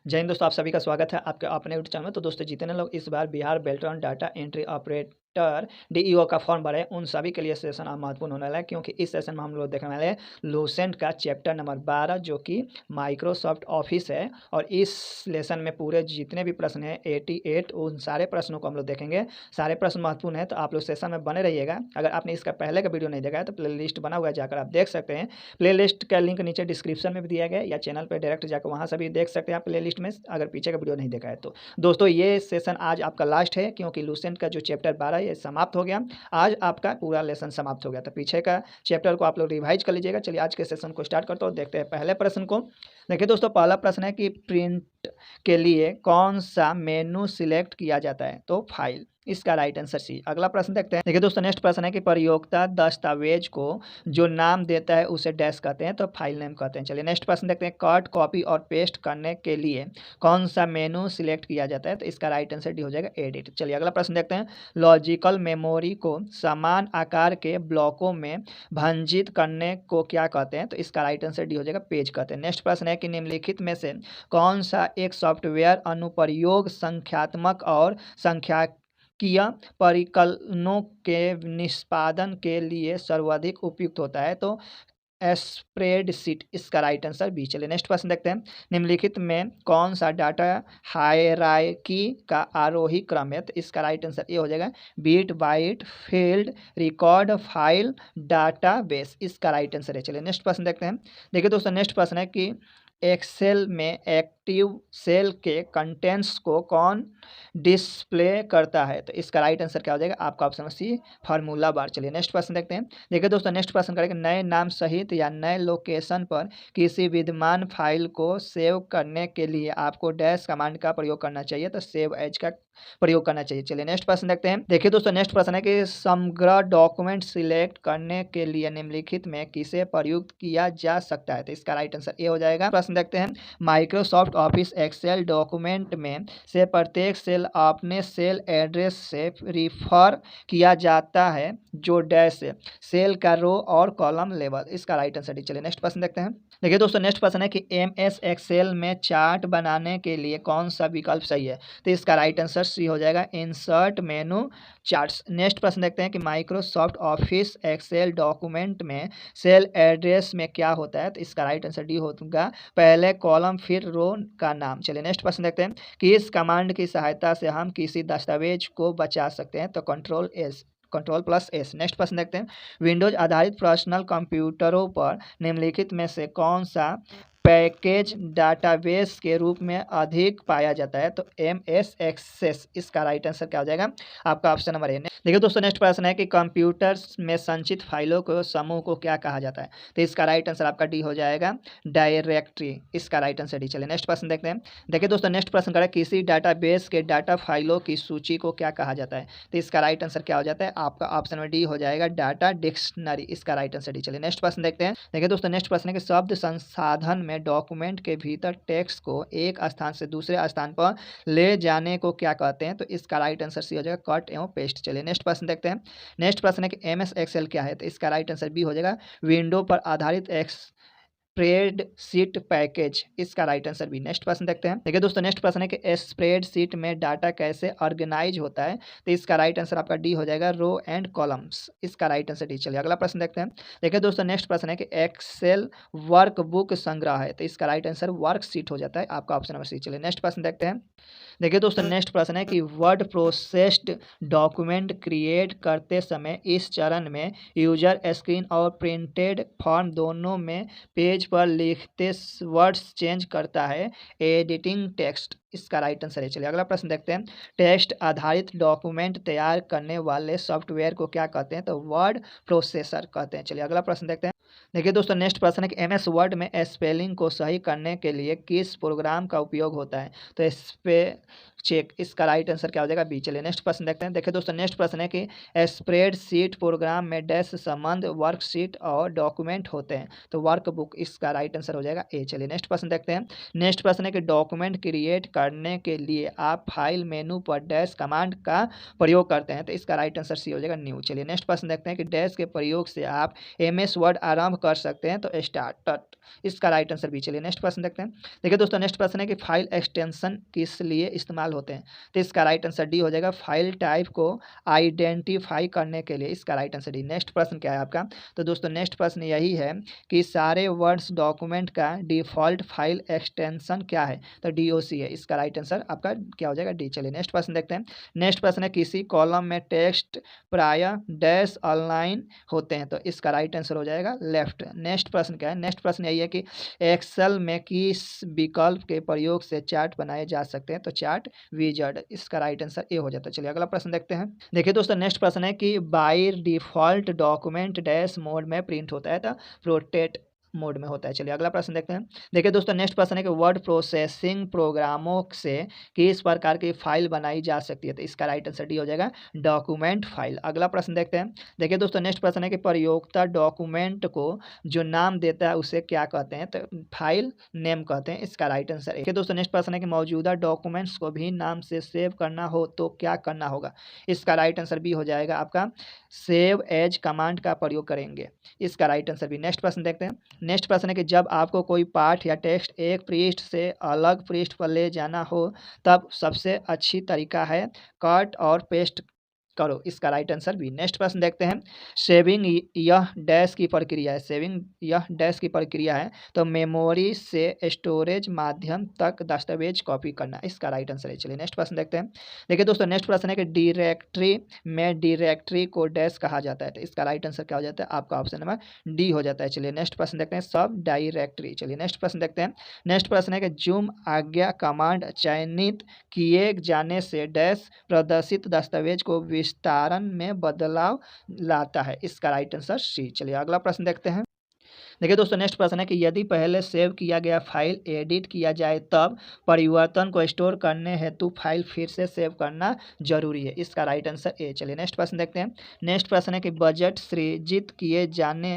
जय हिंद दोस्तों, आप सभी का स्वागत है आपके अपने यूट्यूब चैनल में। तो दोस्तों, जितने लोग इस बार Bihar Beltron data entry operator DEO का फॉर्म भरे उन सभी के लिए सेशन आज महत्वपूर्ण होने वाला है, क्योंकि इस सेशन में हम लोग देखने वाले हैं लूसेंट का चैप्टर नंबर 12 जो कि माइक्रोसॉफ्ट ऑफिस है। और इस लेसन में पूरे जितने भी प्रश्न हैं 88 उन सारे प्रश्नों को हम लोग देखेंगे। सारे प्रश्न महत्वपूर्ण है, तो आप लोग सेशन में बने रहिएगा। अगर आपने इसका पहले का वीडियो नहीं देखा है तो प्ले लिस्ट बना हुआ है, जाकर आप देख सकते हैं। प्ले लिस्ट का लिंक नीचे डिस्क्रिप्शन में भी दिया गया है, या चैनल पर डायरेक्ट जाकर वहाँ से भी देख सकते हैं आप प्ले लिस्ट में, अगर पीछे का वीडियो नहीं देखा है तो। दोस्तों, ये सेशन आज आपका लास्ट है, क्योंकि लूसेंट का जो चैप्टर 12 ये समाप्त हो गया। आज आपका पूरा लेसन समाप्त हो गया, तो पीछे का चैप्टर को आप लोग रिवाइज कर लीजिएगा। चलिए आज के सेशन को स्टार्ट करते हो, देखते हैं पहले प्रश्न को। देखिए दोस्तों, पहला प्रश्न है कि प्रिंट के लिए कौन सा मेनू सिलेक्ट किया जाता है? तो फाइल, इसका राइट आंसर सी। अगला प्रश्न देखते हैं। देखिए दोस्तों, नेक्स्ट प्रश्न है कि प्रयोक्ता दस्तावेज को जो नाम देता है उसे डैश कहते हैं, तो फाइल नेम कहते हैं। चलिए नेक्स्ट प्रश्न देखते हैं। कट, कॉपी और पेस्ट करने के लिए कौन सा मेनू सिलेक्ट किया जाता है? तो इसका राइट आंसर डी हो जाएगा एडिट। चलिए अगला प्रश्न देखते हैं। लॉजिकल मेमोरी को समान आकार के ब्लॉकों में भंजित करने को क्या कहते हैं? तो इसका राइट आंसर डी हो जाएगा पेज कहते हैं। नेक्स्ट प्रश्न है कि निम्नलिखित में से कौन सा एक सॉफ्टवेयर अनुप्रयोग संख्यात्मक और सांख्यिकीय परिकलनों के निष्पादन के लिए सर्वाधिक उपयुक्त होता है? तो स्प्रेडशीट, इसका राइट आंसर बी। चलिए नेक्स्ट प्रश्न देखते हैं। निम्नलिखित में कौन सा डाटा हायरार्की का आरोही क्रम है? तो इसका राइट आंसर ये हो जाएगा bit byte field record file database, इसका राइट आंसर है। चलिए नेक्स्ट प्रश्न देखते हैं। देखिए दोस्तों, नेक्स्ट प्रश्न है कि एक्सेल में एक्टिव सेल के कंटेंट्स को कौन डिस्प्ले करता है? तो इसका राइट आंसर क्या हो जाएगा? आपका ऑप्शन सी, फार्मूला बार। चलिए नेक्स्ट प्रश्न देखते हैं। देखिए दोस्तों, नेक्स्ट प्रश्न करेंगे। नए नाम सहित या नए लोकेशन पर किसी विद्यमान फाइल को सेव करने के लिए आपको डैश कमांड का प्रयोग करना चाहिए, तो सेव एज का प्रयोग करना चाहिए। चलिए नेक्स्ट प्रश्न देखते हैं। देखिए दोस्तों, नेक्स्ट प्रश्न है कि समग्र डॉक्यूमेंट सिलेक्ट करने के लिए निम्नलिखित में किसे प्रयुक्त किया जा सकता है? तो इसका राइट आंसर ये हो जाएगा। प्रश्न देखते हैं। माइक्रोसॉफ्ट ऑफिस एक्सेल डॉक्यूमेंट में से प्रत्येक सेल अपने सेल एड्रेस से रिफर किया जाता है जो डैश है सेल का रो और कॉलम लेवल, इसका राइट आंसर डी। चलिए नेक्स्ट प्रश्न देखते हैं। देखिए दोस्तों, नेक्स्ट प्रश्न है कि एमएस एक्सेल में चार्ट बनाने के लिए कौन सा विकल्प सही है? तो इसका राइट आंसर सी हो जाएगा इंसर्ट मेनू चार्ट्स। नेक्स्ट प्रश्न देखते हैं कि माइक्रोसॉफ्ट ऑफिस एक्सेल डॉक्यूमेंट में सेल एड्रेस में क्या होता है? तो इसका राइट आंसर डी होगा पहले कॉलम फिर रो का नाम। चलिए नेक्स्ट प्रश्न देखते हैं कि इस कमांड की सहायता से हम किसी दस्तावेज को बचा सकते हैं, तो कंट्रोल+S। नेक्स्ट प्रश्न देखते हैं। विंडोज आधारित पर्सनल कंप्यूटरों पर निम्नलिखित में से कौन सा पैकेज डाटाबेस के रूप में अधिक पाया जाता है? तो MS एक्सेस, इसका राइट आंसर क्या हो जाएगा? आपका ऑप्शन नंबर ए। देखिए दोस्तों, नेक्स्ट प्रश्न है कि कंप्यूटर्स में संचित फाइलों को समूह को क्या कहा जाता है? तो इसका राइट आंसर आपका डी हो जाएगा डायरेक्टरी, इसका राइट आंसर डी। चलिए नेक्स्ट प्रश्न देखते हैं। देखिए दोस्तों, नेक्स्ट प्रश्न करें किसी डाटाबेस के डाटा फाइलों की सूची को क्या कहा जाता है? तो इसका राइट आंसर क्या हो जाता है? आपका ऑप्शन नंबर डी हो जाएगा डाटा डिक्शनरी, इसका राइट आंसर डी। चलिए नेक्स्ट प्रश्न देखते हैं। देखिए दोस्तों, नेक्स्ट प्रश्न है कि शब्द संसाधन में डॉक्यूमेंट के भीतर टेक्स्ट को एक स्थान से दूसरे स्थान पर ले जाने को क्या कहते हैं? तो इसका राइट आंसर सी हो जाएगा कट एवं पेस्ट। चलिए नेक्स्ट प्रश्न देखते हैं। नेक्स्ट प्रश्न है कि एमएस एक्सेल क्या है? तो इसका राइट आंसर बी हो जाएगा विंडो पर आधारित स्प्रेडशीट पैकेज, इसका राइट आंसर भी। नेक्स्ट प्रश्न देखते हैं। देखिए दोस्तों, नेक्स्ट प्रश्न है कि स्प्रेडशीट में डाटा कैसे ऑर्गेनाइज होता है? तो इसका राइट आंसर आपका डी हो जाएगा रो एंड कॉलम्स, इसका राइट आंसर डी। चलिए अगला प्रश्न देखते हैं। देखिए दोस्तों, नेक्स्ट प्रश्न है कि एक्सेल वर्कबुक संग्रह है, तो इसका राइट आंसर वर्कशीट हो जाता है, आपका ऑप्शन नंबर सी। चलिए नेक्स्ट प्रश्न देखते हैं। देखिए दोस्तों, नेक्स्ट प्रश्न है कि वर्ड प्रोसेस्ड डॉक्यूमेंट क्रिएट करते समय इस चरण में यूजर स्क्रीन और प्रिंटेड फॉर्म दोनों में पेज पर लिखते वर्ड्स चेंज करता है एडिटिंग टेक्स्ट, इसका राइट आंसर है। चलिए अगला प्रश्न देखते हैं। टेक्स्ट आधारित डॉक्यूमेंट तैयार करने वाले सॉफ्टवेयर को क्या कहते हैं? तो वर्ड प्रोसेसर कहते हैं। चलिए अगला प्रश्न देखते हैं। देखिए दोस्तों, नेक्स्ट प्रश्न है कि एमएस वर्ड में स्पेलिंग को सही करने के लिए किस प्रोग्राम का उपयोग होता है? तो चेक, इसका राइट आंसर क्या हो जाएगा बी। चलिए नेक्स्ट प्रश्न देखते हैं। देखिए दोस्तों नेक्स्ट प्रश्न है कि स्प्रेडशीट प्रोग्राम में डैश संबंध वर्कशीट और डॉक्यूमेंट होते हैं, तो वर्कबुक, इसका राइट आंसर हो जाएगा ए। चलिए नेक्स्ट प्रश्न देखते हैं। नेक्स्ट प्रश्न है कि डॉक्यूमेंट क्रिएट करने के लिए आप फाइल मेनू पर डैश कमांड का प्रयोग करते हैं, तो इसका राइट आंसर सी हो जाएगा न्यू। चलिए नेक्स्ट प्रश्न देखते हैं कि डैश के प्रयोग से आप MS वर्ड आरंभ कर सकते हैं, तो स्टार्ट, इसका राइट आंसर बी। चलिए नेक्स्ट प्रश्न देखते हैं। देखिए दोस्तों नेक्स्ट प्रश्न है कि फाइल एक्सटेंशन किस लिए इस्तेमाल होते हैं, तो इसका राइट आंसर डी हो जाएगा, फाइल टाइप को आइडेंटिफाई करने के लिए, इसका राइट आंसर डी। नेक्स्ट प्रश्न क्या है आपका, तो दोस्तों नेक्स्ट प्रश्न यही है कि सारे वर्ड्स डॉक्यूमेंट का डिफॉल्ट फाइल एक्सटेंशन क्या है, तो DOC है, इसका राइट आंसर आपका क्या हो जाएगा डी। चलिए नेक्स्ट प्रश्न देखते हैं। नेक्स्ट प्रश्न है किसी कॉलम में टेक्स्ट प्राय डैश अलाइन होते हैं, तो इसका राइट आंसर हो जाएगा लेफ्ट। नेक्स्ट प्रश्न क्या है, नेक्स्ट प्रश्न यही है कि एक्सेल में किस विकल्प के प्रयोग से चार्ट बनाए जा सकते हैं, तो चार्ट विजार्ड, इसका राइट आंसर ए हो जाता है। चलिए अगला प्रश्न देखते हैं। देखिए दोस्तों नेक्स्ट प्रश्न है कि by default document dash mode में प्रिंट होता है, तो प्रोटेक्ट मोड में होता है। चलिए अगला प्रश्न देखते हैं। देखिए दोस्तों नेक्स्ट प्रश्न है कि वर्ड प्रोसेसिंग प्रोग्रामों से किस प्रकार की फाइल बनाई जा सकती है, तो इसका राइट आंसर डी हो जाएगा, डॉक्यूमेंट फाइल। अगला प्रश्न देखते हैं। देखिए दोस्तों नेक्स्ट प्रश्न है कि प्रयोक्ता डॉक्यूमेंट को जो नाम देता है उसे क्या कहते हैं, तो फाइल नेम कहते हैं, इसका राइट आंसर है। देखिए दोस्तों नेक्स्ट प्रश्न है कि मौजूदा डॉक्यूमेंट्स को भी नाम से सेव करना हो तो क्या करना होगा, इसका राइट आंसर बी हो जाएगा आपका, सेव एज कमांड का प्रयोग करेंगे, इसका राइट आंसर बी। नेक्स्ट प्रश्न देखते हैं। नेक्स्ट प्रश्न है कि जब आपको कोई पाठ या टेक्स्ट एक पृष्ठ से अलग पृष्ठ पर ले जाना हो तब सबसे अच्छी तरीका है कट और पेस्ट करो, इसका राइट आंसर बी। नेक्स्ट प्रश्न देखते हैं। सेविंग यह डैश की प्रक्रिया है, सेविंग यह डैश की प्रक्रिया है, तो मेमोरी से स्टोरेज माध्यम तक दस्तावेज कॉपी करना, इसका राइट आंसर है। चलिए नेक्स्ट प्रश्न देखते हैं। देखिए दोस्तों नेक्स्ट प्रश्न है कि डायरेक्टरी में डायरेक्टरी को डैश कहा जाता है, तो इसका राइट आंसर क्या हो जाता है, आपका ऑप्शन नंबर डी हो जाता है। चलिए नेक्स्ट प्रश्न देखते हैं, सब डायरेक्टरी। चलिए नेक्स्ट प्रश्न देखते हैं। नेक्स्ट प्रश्न है कि जूम आज्ञा कमांड चयनित किए जाने से डैश प्रदर्शित दस्तावेज को विस्तारण में बदलाव लाता है, इसका राइट आंसर सी। चलिए अगला प्रश्न देखते हैं। देखिए दोस्तों नेक्स्ट प्रश्न है कि यदि पहले सेव किया गया फाइल एडिट किया जाए तब परिवर्तन को स्टोर करने हेतु फाइल फिर से सेव करना जरूरी है, इसका राइट आंसर ए। चलिए नेक्स्ट प्रश्न देखते हैं। नेक्स्ट प्रश्न है कि बजट सृजित किए जाने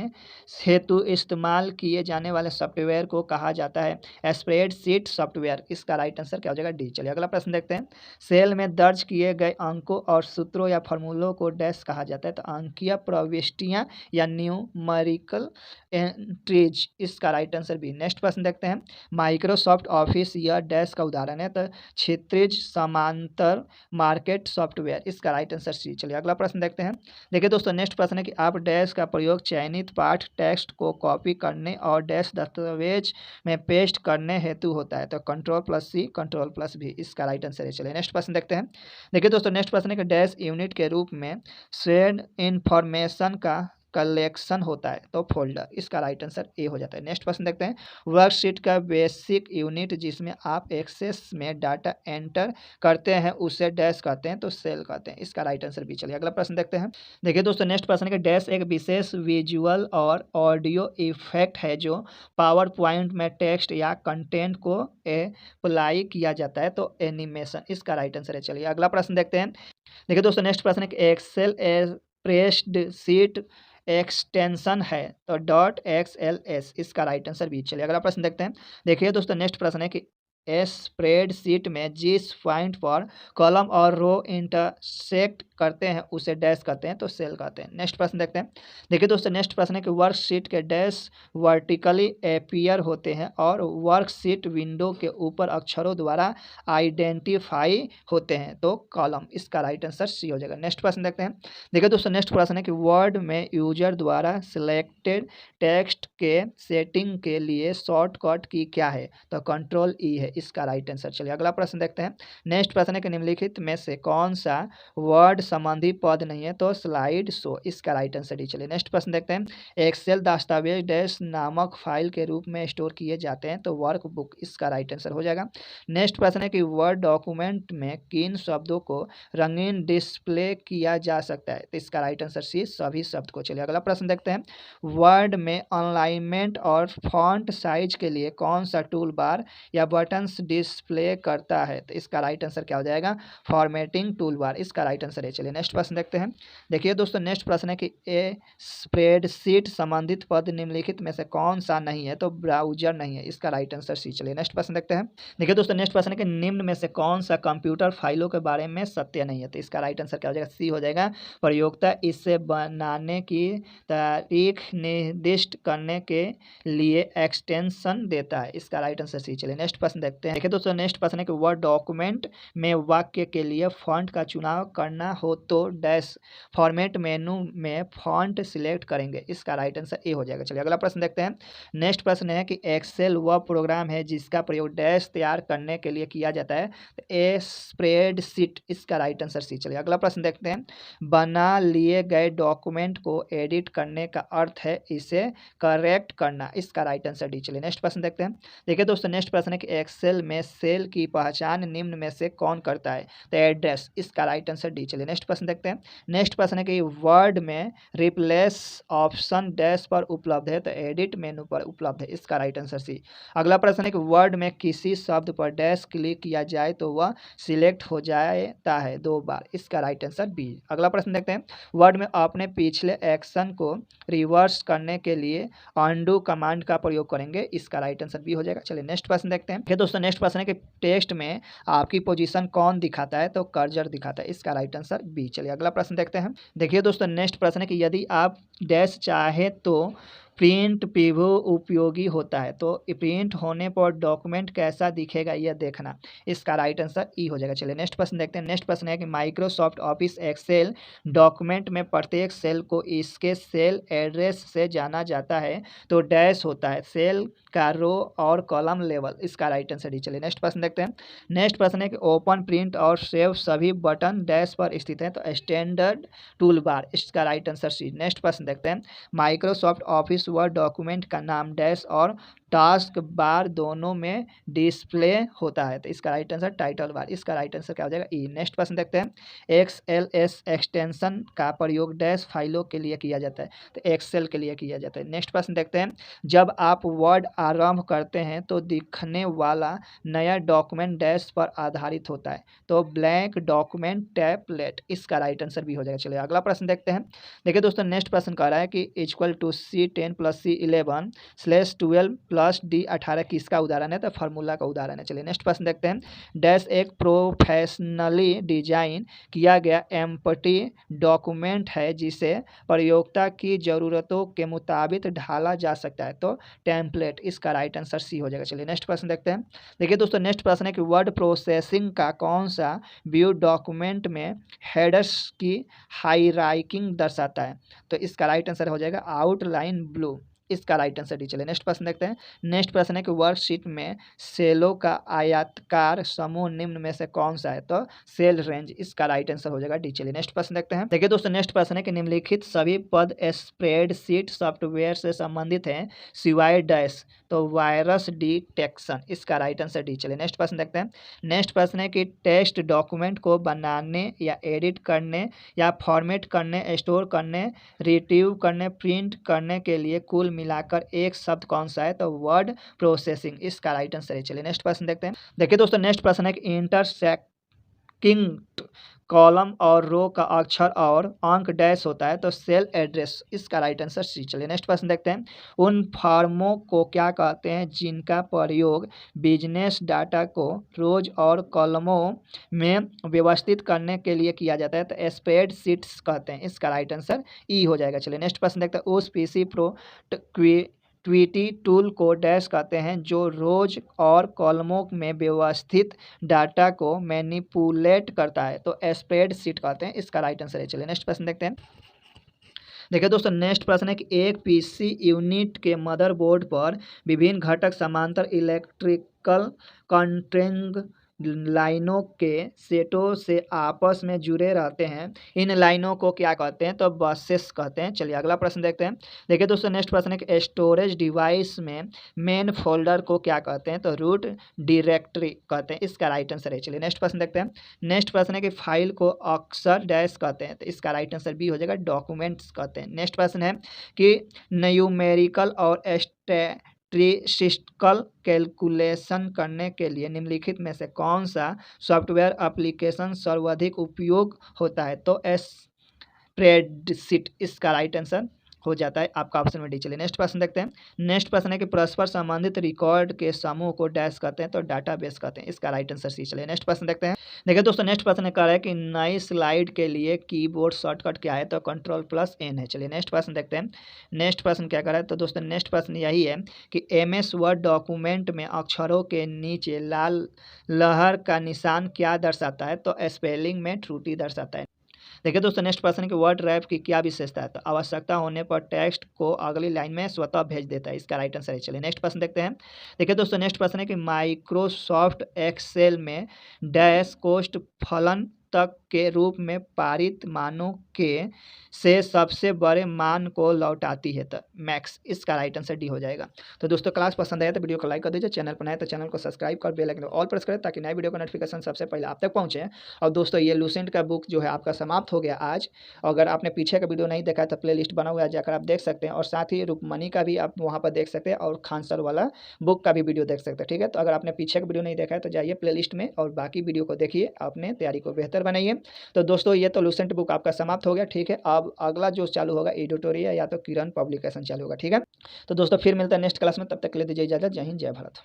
हेतु इस्तेमाल किए जाने वाले सॉफ्टवेयर को कहा जाता है स्प्रेडशीट सॉफ्टवेयर, इसका राइट आंसर क्या हो जाएगा डी। चलिए अगला प्रश्न देखते हैं। सेल में दर्ज किए गए अंकों और सूत्रों या फॉर्मूलों को डैश कहा जाता है, तो अंकीय प्रविष्टियां या न्यूमेरिकल एंट्रीज, इसका राइट आंसर बी। नेक्स्ट प्रश्न देखते हैं। माइक्रोसॉफ्ट ऑफिस यह डैश का उदाहरण है, तो क्षैतिज समांतर मार्केट सॉफ्टवेयर, इसका राइट आंसर सी। चलिए अगला प्रश्न देखते हैं। देखिए दोस्तों नेक्स्ट प्रश्न है कि आप डैश का प्रयोग चयनित पाठ टेक्स्ट को कॉपी करने और डैश दस्तावेज में पेस्ट करने हेतु होता है, तो Ctrl+C Ctrl+V, इसका राइट आंसर है। चलिए नेक्स्ट प्रश्न देखते हैं। देखिए दोस्तों नेक्स्ट प्रश्न है कि डैश यूनिट के रूप में शेयर्ड इंफॉर्मेशन का कलेक्शन होता है, तो फोल्डर, इसका राइट आंसर ए हो जाता है। नेक्स्ट प्रश्न देखते हैं। वर्कशीट का बेसिक यूनिट जिसमें आप एक्सेस में डाटा एंटर करते हैं उसे डैश कहते हैं, तो सेल कहते हैं, इसका राइट आंसर बी। चलिए अगला प्रश्न देखते हैं। देखिए दोस्तों नेक्स्ट प्रश्न है कि डैश एक विशेष विजुअल और ऑडियो इफेक्ट है जो पावर पॉइंट में टेक्स्ट या कंटेंट को अप्लाई किया जाता है, तो एनिमेशन, इसका राइट आंसर है। चलिए अगला प्रश्न देखते हैं। देखिए दोस्तों नेक्स्ट प्रश्न है कि एक्सेल स्प्रेडशीट एक्सटेंशन है, तो .xls, इसका राइट आंसर बी। चलिए अगला प्रश्न देखते हैं। देखिए दोस्तों नेक्स्ट प्रश्न है कि स्प्रेडशीट में जिस पॉइंट पर कॉलम और रो इंटरसेक्ट करते हैं उसे डैश कहते हैं, तो सेल कहते हैं। नेक्स्ट प्रश्न देखते हैं। देखिए दोस्तों नेक्स्ट प्रश्न है कि वर्कशीट के डैश वर्टिकली अपीयर होते हैं और वर्कशीट विंडो के ऊपर अक्षरों द्वारा आइडेंटिफाई होते हैं, तो कॉलम, इसका राइट आंसर सी हो जाएगा। नेक्स्ट प्रश्न देखते हैं। देखिए दोस्तों नेक्स्ट प्रश्न है कि वर्ड में यूजर द्वारा सिलेक्टेड टेक्स्ट के सेटिंग के लिए शॉर्टकट की क्या है, तो Ctrl+E है, इसका राइट आंसर। चलिए अगला प्रश्न देखते हैं। नेक्स्ट प्रश्न है कि निम्नलिखित में से कौन सा वर्ड संबंधी पद नहीं है, तो स्लाइड शो, इसका राइट आंसर डी। चलिए नेक्स्ट प्रश्न देखते हैं। एक्सेल दस्तावेज डैश नामक फाइल के रूप में स्टोर किए जाते हैं, तो वर्कबुक, इसका राइट आंसर हो जाएगा। नेक्स्ट प्रश्न है कि वर्ड डॉक्यूमेंट में किन शब्दों को रंगीन डिस्प्ले किया जा सकता है, तो इसका राइट आंसर सी, सभी शब्द को। चलिए अगला प्रश्न देखते हैं। वर्ड में अलाइनमेंट और फॉन्ट साइज के लिए कौन सा टूल बार या बटन ऑप्शंस डिस्प्ले करता है। तो इसका राइट आंसर क्या हो जाएगा? फॉर्मेटिंग टूल बार, इसका राइट आंसर है। चलिए नेक्स्ट प्रश्न देखते हैं। देखिए दोस्तों नेक्स्ट प्रश्न है कि ए स्प्रेडशीट संबंधित पद निम्नलिखित में से कौन सा नहीं है? तो ब्राउजर नहीं है, इसका राइट आंसर सी। चलिए नेक्स्ट प्रश्न देखते हैं। देखिए दोस्तों नेक्स्ट प्रश्न है कि निम्न में से कौन सा कंप्यूटर फाइलों के बारे में सत्य नहीं है? तो इसका राइट आंसर क्या हो जाएगा? सी हो जाएगा। प्रयोक्ता इसे बनाने की तारीख निर्दिष्ट करने के लिए एक्सटेंशन देता है, इसका राइट आंसर सी। चलिए नेक्स्ट प्रश्न देखते हैं। देखिए दोस्तों नेक्स्ट प्रश्न है कि वर्ड डॉक्यूमेंट में वाक्य के लिए फॉन्ट का चुनाव करना हो तो डैश फॉर्मेट मेनू में फॉन्ट सिलेक्ट करेंगे, इसका राइट आंसर ए हो जाएगा। चलिए अगला प्रश्न देखते हैं। नेक्स्ट प्रश्न है कि एक्सेल वह प्रोग्राम है जिसका प्रयोग डैश तैयार करने के लिए किया जाता है। तो ए स्प्रेडशीट, इसका राइट आंसर सी। चलिए अगला प्रश्न देखते हैं। बना लिए गए डॉक्यूमेंट को एडिट करने का अर्थ है इसे करेक्ट करना, इसका राइट आंसर डी। चलिए नेक्स्ट प्रश्न देखते हैं। देखिए दोस्तों नेक्स्ट प्रश्न है कि एक्सेल में सेल की पहचान निम्न में से कौन करता है? तो एड्रेस, इसका राइट आंसर डी। चलिए नेक्स्ट प्रश्न देखते हैं। नेक्स्ट प्रश्न है कि वर्ड में रिप्लेस ऑप्शन डैश पर उपलब्ध है, तो एडिट मेनू पर उपलब्ध है, इसका राइट आंसर सी। अगला प्रश्न है कि वर्ड में किसी शब्द पर डैश क्लिक किया जाए तो वह सिलेक्ट हो जाता है 2 बार, इसका राइट आंसर बी। अगला प्रश्न देखते हैं। वर्ड में अपने पिछले एक्शन को रिवर्स करने के लिए अनडू कमांड का प्रयोग करेंगे, इसका राइट आंसर बी हो जाएगा। चलिए नेक्स्ट प्रश्न देखते हैं। दोस्तों नेक्स्ट प्रश्न है कि टेक्स्ट में आपकी पोजीशन कौन दिखाता है? तो कर्सर दिखाता है, इसका राइट आंसर बी। चलिए अगला प्रश्न देखते हैं। देखिए दोस्तों नेक्स्ट प्रश्न है कि यदि आप डैश चाहे तो प्रिंट प्रीव्यू उपयोगी होता है, तो प्रिंट होने पर डॉक्यूमेंट कैसा दिखेगा यह देखना, इसका राइट आंसर ई हो जाएगा। चलिए नेक्स्ट प्रश्न देखते हैं। नेक्स्ट प्रश्न है कि माइक्रोसॉफ्ट ऑफिस एक्सेल डॉक्यूमेंट में प्रत्येक सेल को इसके सेल एड्रेस से जाना जाता है, तो डैश होता है सेल का रो और कॉलम लेवल, इसका राइट आंसर डी। चलिए नेक्स्ट प्रश्न देखते हैं। नेक्स्ट प्रश्न है कि ओपन, प्रिंट और सेव सभी बटन डैश पर स्थित है, तो स्टैंडर्ड टूल बार, इसका राइट आंसर सी। नेक्स्ट प्रश्न देखते हैं। माइक्रोसॉफ्ट ऑफिस वर्ड डॉक्यूमेंट का नाम डैश और टास्क बार दोनों में डिस्प्ले होता है, तो इसका राइट आंसर टाइटल बार, इसका राइट आंसर क्या हो जाएगा? ई। नेक्स्ट प्रश्न देखते हैं। एक्सएलएस एक्सटेंशन का प्रयोग डैश फाइलों के लिए किया जाता है, तो एक्सेल के लिए किया जाता है। नेक्स्ट प्रश्न देखते हैं। जब आप वर्ड आरंभ करते हैं तो दिखने वाला नया डॉक्यूमेंट डैश पर आधारित होता है, तो ब्लैंक डॉक्यूमेंट टेम्पलेट, इसका राइट आंसर भी हो जाएगा। चलिए अगला प्रश्न देखते हैं। देखिए दोस्तों नेक्स्ट प्रश्न कह रहा है कि equal to C10 + C11/12 + D18 किसका उदाहरण है? तो फार्मूला का उदाहरण है। चलिए नेक्स्ट प्रश्न देखते हैं। डैश एक प्रोफेशनली डिजाइन किया गया एम्प्टी डॉक्यूमेंट है जिसे प्रयोक्ता की ज़रूरतों के मुताबिक ढाला जा सकता है, तो टेम्पलेट, इसका राइट आंसर सी हो जाएगा। चलिए नेक्स्ट प्रश्न देखते हैं। देखिए दोस्तों नेक्स्ट प्रश्न है कि वर्ड प्रोसेसिंग का कौन सा व्यू डॉक्यूमेंट में हेडर्स की हाईराइकिंग दर्शाता है? तो इसका राइट आंसर हो जाएगा आउटलाइन ब्लू, इसका राइट आंसर डी। चलिए नेक्स्ट प्रश्न देखते हैं। नेक्स्ट प्रश्न है कि वर्कशीट में सेलों का आयताकार समूह निम्न में से कौन सा है? तो सेल रेंज, इसका राइट आंसर हो जाएगा डी। चलिए नेक्स्ट प्रश्न देखते हैं। देखिए दोस्तों नेक्स्ट प्रश्न है कि निम्नलिखित सभी पद स्प्रेडशीट सॉफ्टवेयर से संबंधित हैं सिवाय डैश, तो वायरस डिटेक्शन, इसका राइट आंसर डी। चलिए नेक्स्ट प्रश्न देखते हैं। नेक्स्ट प्रश्न है कि टेक्स्ट डॉक्यूमेंट को बनाने या एडिट करने या फॉर्मेट करने, स्टोर करने, रिट्रीव करने, प्रिंट करने के लिए कुल मिलाकर एक शब्द कौन सा है? तो वर्ड प्रोसेसिंग, इसका राइट आंसर है। चलिए नेक्स्ट प्रश्न देखते हैं। देखिए दोस्तों नेक्स्ट प्रश्न है कि इंटरसेक्टिंग कॉलम और रो का अक्षर और अंक डैश होता है, तो सेल एड्रेस, इसका राइट आंसर सी। चलिए नेक्स्ट प्रश्न देखते हैं। उन फॉर्मों को क्या कहते हैं जिनका प्रयोग बिजनेस डाटा को रोज और कॉलमों में व्यवस्थित करने के लिए किया जाता है? तो स्प्रेडशीट्स कहते हैं, इसका राइट आंसर ई हो जाएगा। चलिए नेक्स्ट प्रश्न देखते हैं। उस पीसी प्रो ट्वीटी टूल को डैश कहते हैं जो रोज और कॉलमों में व्यवस्थित डाटा को मैनिपुलेट करता है, तो स्प्रेडशीट कहते हैं, इसका राइट आंसर है। चलिए नेक्स्ट प्रश्न देखते हैं। देखिए दोस्तों नेक्स्ट प्रश्न है कि एक पीसी यूनिट के मदरबोर्ड पर विभिन्न घटक समांतर इलेक्ट्रिकल कंट्रोलिंग लाइनों के सेटों से आपस में जुड़े रहते हैं, इन लाइनों को क्या कहते हैं? तो बसेस कहते हैं। चलिए अगला प्रश्न देखते हैं। देखिए दोस्तों नेक्स्ट प्रश्न है कि स्टोरेज डिवाइस में मेन फोल्डर को क्या कहते हैं? तो रूट डायरेक्टरी कहते हैं, इसका राइट आंसर है। चलिए नेक्स्ट प्रश्न देखते हैं। नेक्स्ट प्रश्न है कि फाइल को अक्सर डैश कहते हैं, तो इसका राइट आंसर बी हो जाएगा, डॉक्यूमेंट्स कहते हैं। नेक्स्ट प्रश्न है कि न्यूमेरिकल और स्टैटिस्टिकल कैलकुलेशन करने के लिए निम्नलिखित में से कौन सा सॉफ्टवेयर एप्लीकेशन सर्वाधिक उपयोग होता है? तो स्प्रेडशीट इसका राइट आंसर हो जाता है आपका ऑप्शन में डी। चलिए नेक्स्ट प्रश्न देखते हैं। नेक्स्ट प्रश्न है कि परस्पर संबंधित रिकॉर्ड के समूह को डैश कहते हैं, तो डाटाबेस कहते हैं। इसका राइट आंसर सी। चलिए नेक्स्ट प्रश्न देखते हैं। देखिए दोस्तों, नेक्स्ट प्रश्न कह रहा है कि नई स्लाइड के लिए कीबोर्ड शॉर्टकट क्या है? तो Ctrl+N है। चलिए नेक्स्ट प्रश्न देखते हैं। नेक्स्ट प्रश्न क्या कर रहा है? तो दोस्तों नेक्स्ट प्रश्न यही है कि MS वर्ड डॉक्यूमेंट में अक्षरों के नीचे लाल लहर का निशान क्या दर्शाता है? तो स्पेलिंग में त्रुटि दर्शाता है। देखिए दोस्तों, नेक्स्ट प्रश्न है कि वर्ड रैप की क्या विशेषता है? तो आवश्यकता होने पर टेक्स्ट को अगली लाइन में स्वतः भेज देता है। इसका राइट आंसर है। चलिए नेक्स्ट प्रश्न देखते हैं। देखिए दोस्तों, नेक्स्ट प्रश्न है कि माइक्रोसॉफ्ट एक्सेल में डैश कोष्ठ फलन तक के रूप में पारित मानों के से सबसे बड़े मान को लौटाती है, तो मैक्स। इसका राइट आंसर डी हो जाएगा। तो दोस्तों, क्लास पसंद आया तो वीडियो को लाइक कर दीजिए, चैनल पर नए तो चैनल को सब्सक्राइब कर बेल आइकन ऑल प्रेस करें ताकि नए वीडियो का नोटिफिकेशन सबसे पहले आप तक पहुंचे। और दोस्तों, ये लूसेंट का बुक जो है आपका समाप्त हो गया आज। अगर आपने पीछे का वीडियो नहीं देखा है तो प्ले लिस्ट बना हुआ है, जाकर आप देख सकते हैं। और साथ ही रुक्मणी का भी आप वहाँ पर देख सकते हैं, और खान सर वाला बुक का भी वीडियो देख सकते हैं। ठीक है, तो अगर आपने पीछे का वीडियो नहीं देखा है तो जाइए प्ले लिस्ट में और बाकी वीडियो को देखिए, अपने तैयारी को बेहतर बनाइए। तो दोस्तों, ये तो लूसेंट बुक आपका समाप्त हो गया। ठीक है, अब अगला जो चालू होगा एडिटोरियल या तो किरण पब्लिकेशन चालू होगा। ठीक है, तो दोस्तों फिर मिलता है नेक्स्ट क्लास में, तब तक के लिए दीजिए इजाजत। जय हिंद, जय भारत।